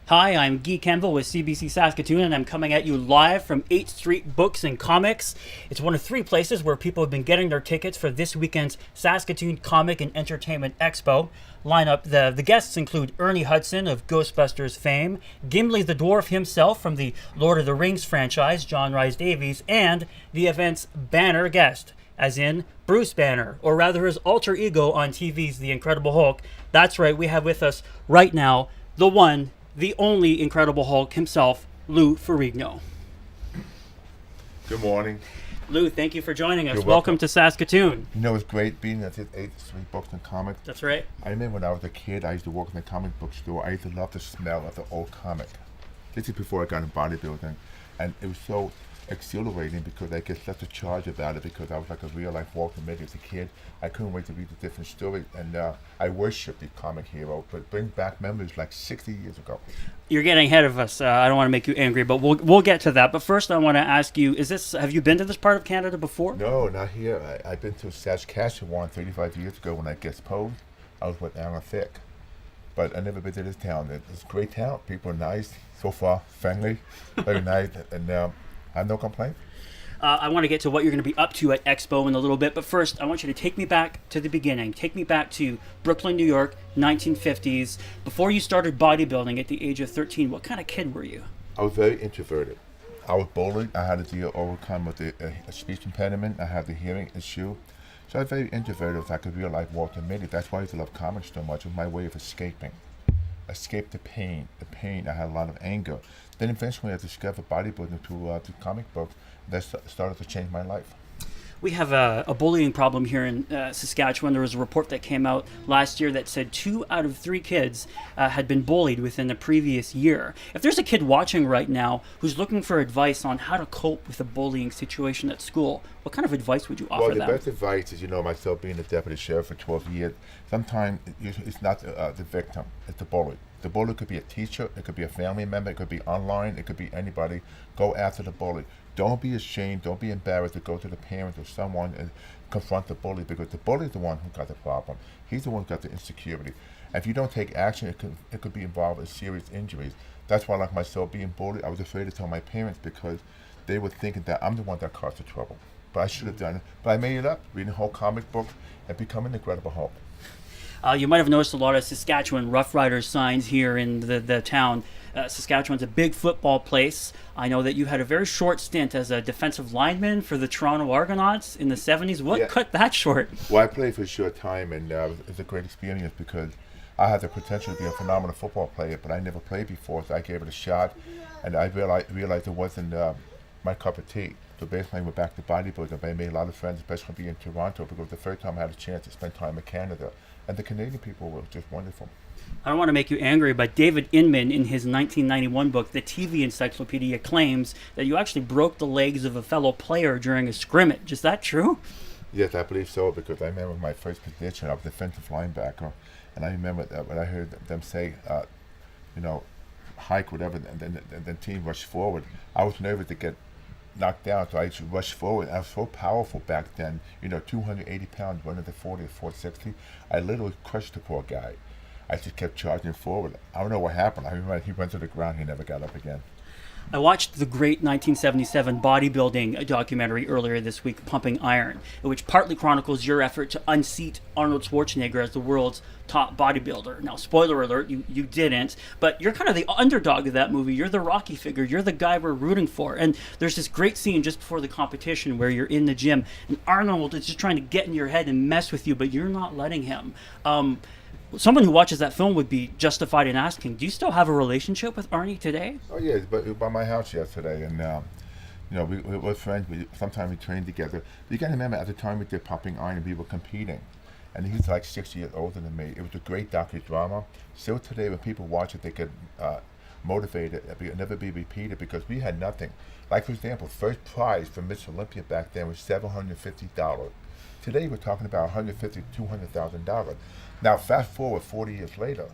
Hi, I'm Guy Quenneville with CBC Saskatoon, and I'm coming at you live from 8th Street Books and Comics. It's one of three places where people have been getting their tickets for this weekend's Saskatoon Comic and Entertainment Expo. The guests include Ernie Hudson of Ghostbusters fame, Gimli the Dwarf himself from the Lord of the Rings franchise, John Rhys Davies, and the event's banner guest, as in Bruce Banner, or rather his alter ego on TV's The Incredible Hulk. That's right, we have with us right now the one, the only Incredible Hulk himself, Lou Ferrigno. Good morning. Lou, thank you for joining us. You're welcome to Saskatoon. You know, it's great being at the 8th Street Books and Comics. That's right. I remember when I was a kid, I used to work in the comic book store. I used to love the smell of the old comic. This is before I got into bodybuilding. And it was so exhilarating because I get such a charge about it because I was like a real life Walter Mitty as a kid. I couldn't wait to read the different stories, and I worship the comic hero, but bring back memories like 60 years ago. You're getting ahead of us. I don't want to make you angry, but we'll get to that. But first, I want to ask you: have you been to this part of Canada before? No, not here. I've been to Saskatchewan 35 years ago when I guest posed. I was with Arnie Thick, but I never been to this town. It's a great town. People are nice, so far friendly, very nice, and I have no complaints. I want to get to what you're going to be up to at Expo in a little bit, but first, I want you to take me back to the beginning. Take me back to Brooklyn, New York, 1950s. Before you started bodybuilding at the age of 13, what kind of kid were you? I was very introverted. I was bullied. I had to overcome with a speech impediment. I had the hearing issue. So I was very introverted. If I could real life Walter Mitty. That's why I used to love comics so much. It was my way of escaping. Escape the pain. I had a lot of anger. Then eventually I discovered bodybuilding through the comic books. That started to change my life. We have a bullying problem here in Saskatchewan. There was a report that came out last year that said 2 out of 3 kids had been bullied within the previous year. If there's a kid watching right now who's looking for advice on how to cope with a bullying situation at school, what kind of advice would you offer them? Well, the best advice is, myself being a deputy sheriff for 12 years, sometimes it's not the victim, it's the bully. The bully could be a teacher, it could be a family member, it could be online, it could be anybody. Go after the bully. Don't be ashamed, don't be embarrassed to go to the parents or someone and confront the bully, because the bully is the one who got the problem. He's the one who got the insecurity. And if you don't take action, it could be involved in serious injuries. That's why, like myself, being bullied, I was afraid to tell my parents because they were thinking that I'm the one that caused the trouble. But I should have done it. But I made it up, reading the whole comic book and becoming the Incredible Hulk. You might have noticed a lot of Saskatchewan Rough Riders signs here in the town. Saskatchewan's a big football place. I know that you had a very short stint as a defensive lineman for the Toronto Argonauts in the 70s. What cut that short? Well, I played for a short time, and it was a great experience because I had the potential to be a phenomenal football player, but I never played before, so I gave it a shot, and I realized it wasn't my cup of tea. So basically I went back to bodybuilding, but I made a lot of friends, especially being in Toronto, because it was the first time I had a chance to spend time in Canada. And the Canadian people were just wonderful. I don't want to make you angry, but David Inman, in his 1991 book, The TV Encyclopedia, claims that you actually broke the legs of a fellow player during a scrimmage. Is that true? Yes, I believe so, because I remember my first position, I was a defensive linebacker, and I remember that when I heard them say, hike, whatever, and the team rushed forward, I was nervous to get knocked down, so I should rush forward. I was so powerful back then, 280 pounds, running the 40 or 460. I literally crushed the poor guy. I just kept charging forward. I don't know what happened. I remember he went to the ground, he never got up again. I watched the great 1977 bodybuilding documentary earlier this week, Pumping Iron, which partly chronicles your effort to unseat Arnold Schwarzenegger as the world's top bodybuilder. Now, spoiler alert, you didn't, but you're kind of the underdog of that movie. You're the Rocky figure. You're the guy we're rooting for. And there's this great scene just before the competition where you're in the gym, and Arnold is just trying to get in your head and mess with you, but you're not letting him. Someone who watches that film would be justified in asking, do you still have a relationship with Arnie today? Oh, yeah, he was by my house yesterday, and we were friends. Sometimes we trained together. You got to remember, at the time we did Pumping Iron, we were competing, and he's like 6 years older than me. It was a great docudrama. Still today, when people watch it, they get motivated. It'll never be repeated because we had nothing. Like, for example, first prize for Miss Olympia back then was $750. Today, we're talking about $150,000 to $200,000. Now, fast forward 40 years later,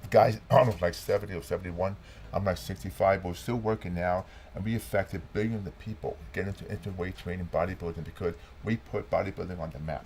the guy's almost like 70 or 71. I'm like 65, but we're still working now, and we affected billions of people getting into weight training, bodybuilding, because we put bodybuilding on the map.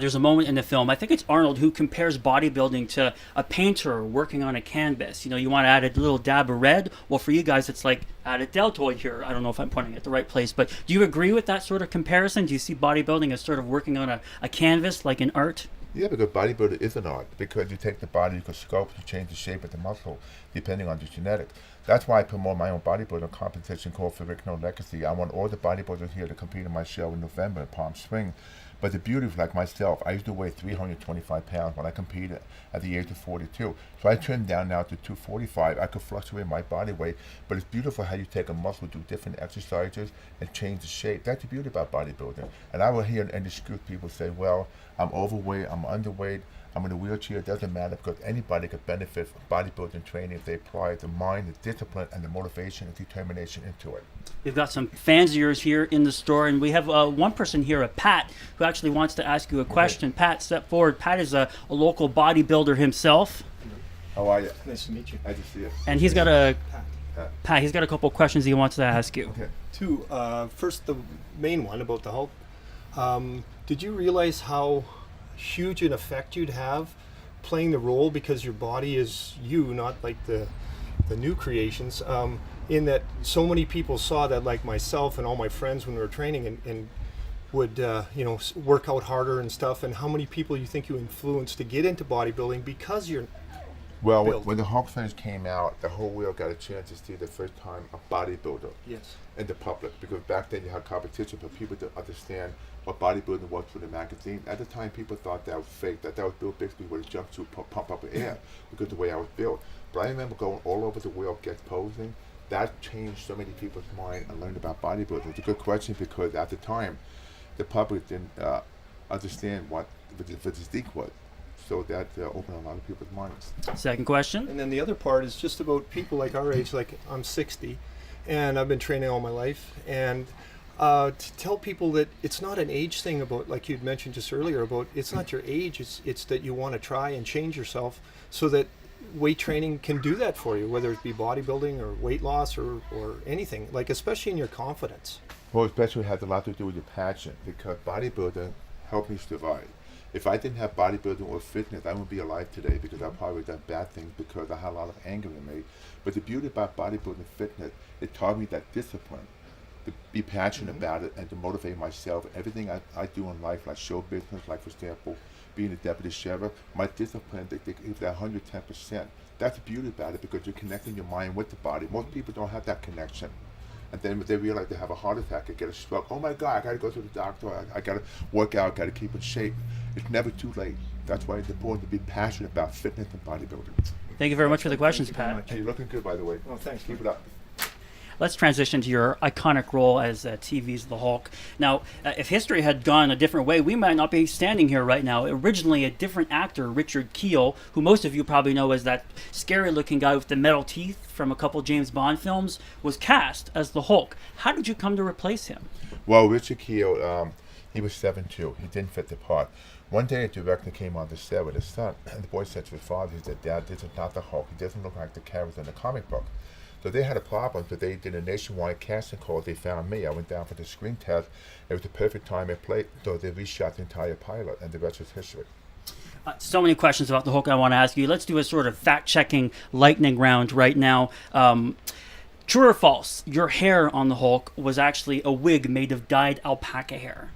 There's a moment in the film, I think it's Arnold, who compares bodybuilding to a painter working on a canvas. You want to add a little dab of red. Well, for you guys, it's like add a deltoid here. I don't know if I'm pointing at the right place, but do you agree with that sort of comparison? Do you see bodybuilding as sort of working on a canvas like in art? Yeah, because bodybuilding is an art. Because you take the body, you can sculpt, you change the shape of the muscle, depending on the genetics. That's why I promote my own bodybuilding competition called Ferrigno Legacy. I want all the bodybuilders here to compete in my show in November in Palm Springs. But the beauty of like myself, I used to weigh 325 pounds when I competed at the age of 42. So I trimmed down now to 245. I could fluctuate my body weight, but it's beautiful how you take a muscle, do different exercises, and change the shape. That's the beauty about bodybuilding. And I will hear any excuse people say, well, I'm overweight, I'm underweight, I'm in a wheelchair. It doesn't matter because anybody could benefit from bodybuilding training if they apply the mind, the discipline, and the motivation and determination into it. We've got some fans of yours here in the store, and we have one person here, Pat, who actually wants to ask you a question. Okay. Pat, step forward. Pat is a local bodybuilder himself. How are you? Nice to meet you. Nice to see you. And he's got Pat, he's got a couple of questions he wants to ask you. Okay. Two. First, the main one about the Hulk. Did you realize how huge an effect you'd have playing the role, because your body is you, not like the new creations, in that so many people saw that, like myself and all my friends when we were training and would work out harder and stuff, and how many people you think you influenced to get into bodybuilding because you're built? When the Hulk finish came out, the whole world got a chance to see the first time a bodybuilder in the public, because back then you had competition for people to understand what bodybuilding was through the magazine. At the time, people thought that was fake, that was Bill Bixby with a jumpsuit pump up in air because of the way I was built. But I remember going all over the world guest posing. That changed so many people's mind and learned about bodybuilding. It's a good question because at the time, the public didn't understand what the physique was. So that opened a lot of people's minds. Second question. And then the other part is just about people like our age, like I'm 60, and I've been training all my life, and to tell people that it's not an age thing about, like you'd mentioned just earlier, about it's not your age, it's that you want to try and change yourself so that weight training can do that for you, whether it be bodybuilding or weight loss or anything, like especially in your confidence. Well, especially it has a lot to do with your passion, because bodybuilding helped me survive. If I didn't have bodybuilding or fitness, I wouldn't be alive today, because I probably would have done bad things because I had a lot of anger in me. But the beauty about bodybuilding and fitness, it taught me that discipline, to be passionate about it and to motivate myself. Everything I do in life, like show business, like for example, being a deputy sheriff, my discipline, they give that 110%. That's the beauty about it, because you're connecting your mind with the body. Most people don't have that connection. And then when they realize they have a heart attack, they get a stroke, oh my God, I got to go to the doctor, I got to work out, got to keep in shape. It's never too late. That's why it's important to be passionate about fitness and bodybuilding. Thank you very much for the questions, Pat. Hey, you're looking good, by the way. Oh, thanks. Keep it up. Let's transition to your iconic role as TV's The Hulk. Now, if history had gone a different way, we might not be standing here right now. Originally, a different actor, Richard Kiel, who most of you probably know as that scary-looking guy with the metal teeth from a couple James Bond films, was cast as the Hulk. How did you come to replace him? Well, Richard Kiel, he was 7'2". He didn't fit the part. One day, a director came on the set with his son, and the boy said to his father, he said, Dad, this is not the Hulk. He doesn't look like the character in the comic book. So they had a problem, so they did a nationwide casting call. They found me. I went down for the screen test. It was the perfect time I played, so they reshot the entire pilot, and the rest is history. So many questions about the Hulk I want to ask you. Let's do a sort of fact-checking lightning round right now. True or false, your hair on the Hulk was actually a wig made of dyed alpaca hair?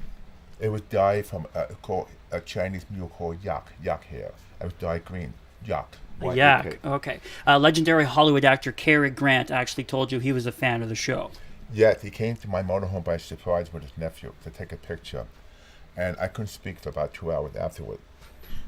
It was dyed from a Chinese mule called yak hair. It was dyed green, yak. Yak, okay. Legendary Hollywood actor Cary Grant actually told you he was a fan of the show. Yes, he came to my motorhome by surprise with his nephew to take a picture. And I couldn't speak for about 2 hours afterward.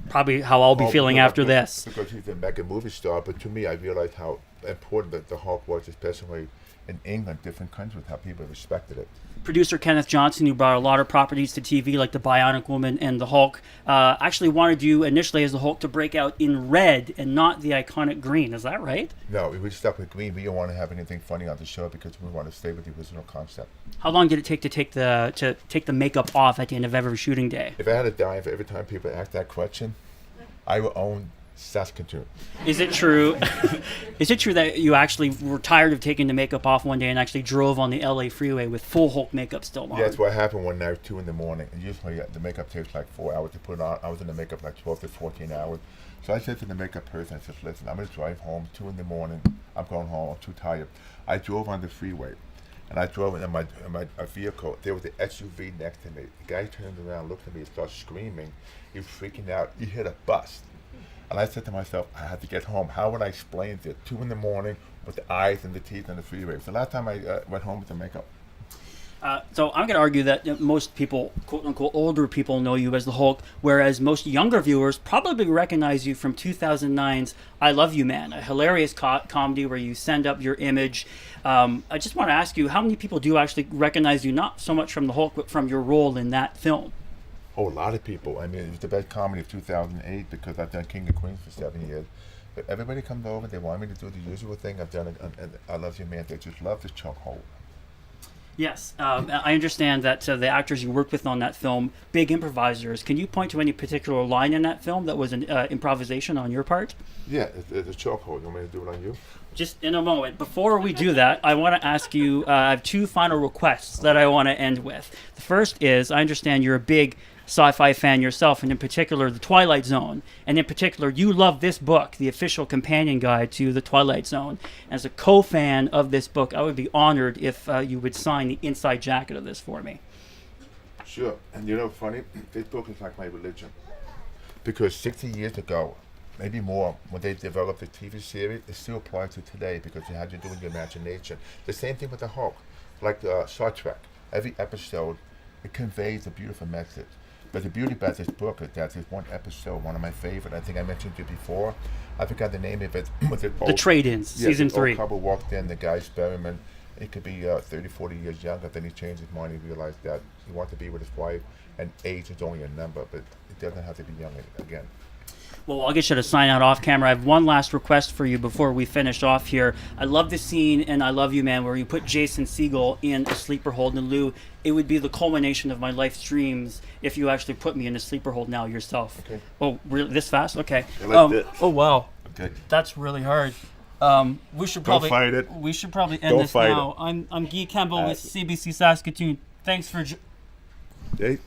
Probably how I'll be feeling after this. Because he's a mega movie star, but to me, I realized how important that the Hulk was, especially in England, different countries, how people respected it. Producer Kenneth Johnson, who brought a lot of properties to TV, like The Bionic Woman and The Hulk, actually wanted you initially as the Hulk to break out in red and not the iconic green. Is that right? No, we stuck with green. We didn't want to have anything funny on the show because we want to stay with the original concept. How long did it take to take the makeup off at the end of every shooting day? If I had a dime for every time people ask that question, I would own Saskatoon. Is it true? Is it true that you actually were tired of taking the makeup off one day and actually drove on the LA freeway with full Hulk makeup still on? Yeah, that's what happened one night, 2 in the morning. And usually the makeup takes like 4 hours to put on. I was in the makeup like 12 to 14 hours. So I said to the makeup person, I said, listen, I'm going to drive home 2 in the morning. I'm going home. I'm too tired. I drove on the freeway. And I drove in my vehicle. There was an SUV next to me. The guy turned around, looked at me, and started screaming. He was freaking out. He hit a bus. And I said to myself, I had to get home. How would I explain it? 2 in the morning with the eyes and the teeth on the freeway. So last time I went home with the makeup. So I'm going to argue that most people, quote unquote, older people know you as the Hulk, whereas most younger viewers probably recognize you from 2009's I Love You Man, a hilarious comedy where you send up your image. I just want to ask you, how many people do actually recognize you, not so much from the Hulk, but from your role in that film? Oh, a lot of people. I mean, it was the best comedy of 2008 because I've done King of Queens for 7 years. But everybody comes over, they want me to do the usual thing. I've done it, and I Love You Man. They just love the chokehold. Yes, I understand that the actors you worked with on that film, big improvisers. Can you point to any particular line in that film that was an improvisation on your part? Yeah, it's a chokehold. You want me to do it on you? Just in a moment. Before we do that, I want to ask you, I have 2 final requests that I want to end with. The first is, I understand you're a big sci-fi fan yourself, and in particular the Twilight Zone, and in particular you love this book, the official companion guide to the Twilight Zone. As a co-fan of this book, I would be honored if you would sign the inside jacket of this for me. Sure. And you know, funny, this book is like my religion. Because 60 years ago, maybe more, when they developed the TV series, it still applies to today because it had to do with your imagination. The same thing with the Hulk, like Star Trek. Every episode, it conveys a beautiful message. But the beauty about this book is that there's one episode, one of my favorite. I think I mentioned it before. I forgot the name of it. The Trade-Ins, season 3. Old couple walked in, the guy's experiment. It could be 30, 40 years younger. Then he changed his mind. He realized that he wanted to be with his wife, and age is only a number, but it doesn't have to be young again. Well, I'll get you to sign out off camera. I have one last request for you before we finish off here. I love the scene in I Love You Man where you put Jason Segel in a sleeper hold. And Lou, it would be the culmination of my life's dreams if you actually put me in a sleeper hold now yourself. Okay. Oh, really? This fast? Okay. This. Oh, wow. Okay. That's really hard. We should Don't probably fight it. We should probably end Don't this fight now. I'm Guy Campbell with CBC Saskatoon. Thanks for. Hey.